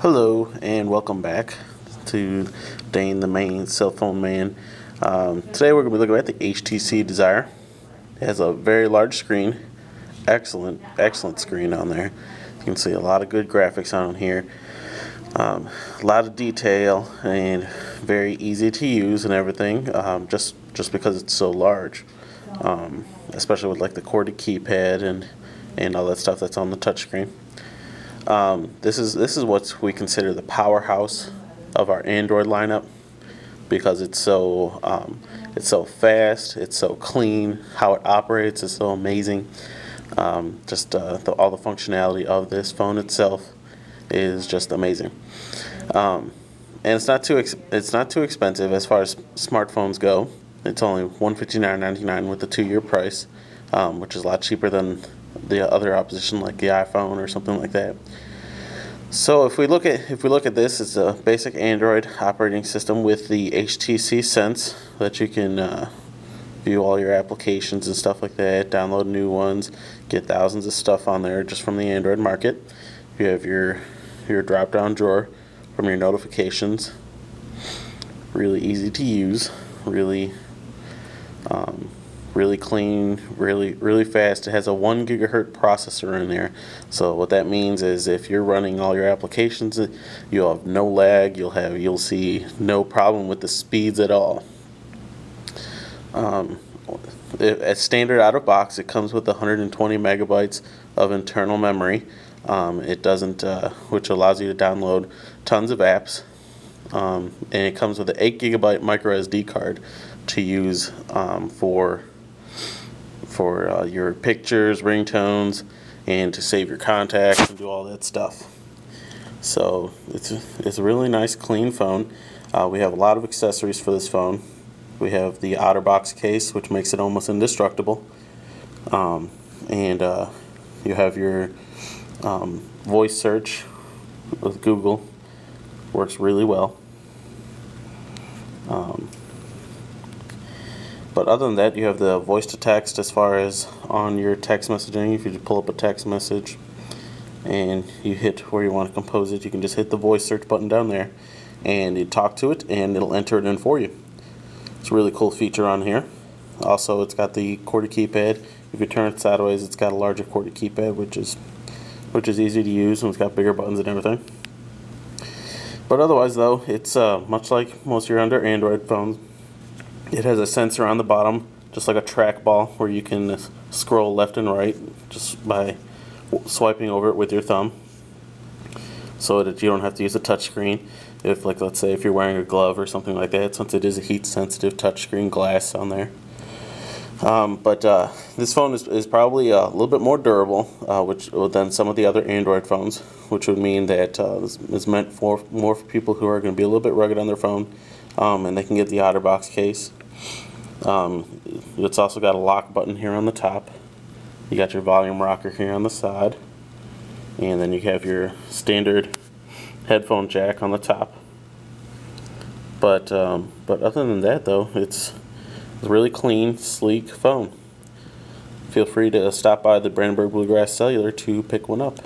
Hello and welcome back to Dane the Main Cell Phone Man. Today we're going to be looking at the HTC Desire. It has a very large screen, excellent screen on there. You can see a lot of good graphics on here, a lot of detail, and very easy to use and everything. Just because it's so large, especially with like the QWERTY keypad and all that stuff that's on the touchscreen. This is what we consider the powerhouse of our Android lineup, because it's so fast, it's so clean, how it operates is so amazing. All the functionality of this phone itself is just amazing. And it's not too expensive as far as smartphones go. It's only $159.99 with the 2-year price, which is a lot cheaper than the other opposition like the iPhone or something like that. So if we look at this, it's a basic Android operating system with the HTC Sense that you can view all your applications and stuff like that, download new ones, get thousands of stuff on there just from the Android market. You have your drop down drawer from your notifications. Really easy to use, really clean, really fast. It has a 1 gigahertz processor in there. So what that means is if you're running all your applications, you'll have no lag. You'll see no problem with the speeds at all. As standard out of box, it comes with 120 megabytes of internal memory. It doesn't, which allows you to download tons of apps. And it comes with an 8 gigabyte micro SD card to use for your pictures, ringtones, and to save your contacts and do all that stuff. So it's a really nice, clean phone. We have a lot of accessories for this phone. We have the OtterBox case, which makes it almost indestructible, and you have your voice search with Google. Works really well. But other than that, you have the voice to text as far as on your text messaging. If you just pull up a text message and you hit where you want to compose it, you can just hit the voice search button down there and you talk to it and it'll enter it in for you. It's a really cool feature on here. Also, it's got the QWERTY keypad. If you turn it sideways, it's got a larger QWERTY keypad, which is easy to use, and it's got bigger buttons and everything. But otherwise, though, it's much like most of your other Android phones. It has a sensor on the bottom, just like a trackball, where you can scroll left and right just by swiping over it with your thumb, so that you don't have to use a touchscreen. If, like, let's say if you're wearing a glove or something like that, since it is a heat-sensitive touchscreen glass on there. This phone is probably a little bit more durable than some of the other Android phones, which would mean that this is meant more for people who are going to be a little bit rugged on their phone, and they can get the OtterBox case. It's also got a lock button here on the top. You got your volume rocker here on the side, and then you have your standard headphone jack on the top. But other than that, though, it's a really clean, sleek phone. Feel free to stop by the Bluegrass Cellular to pick one up.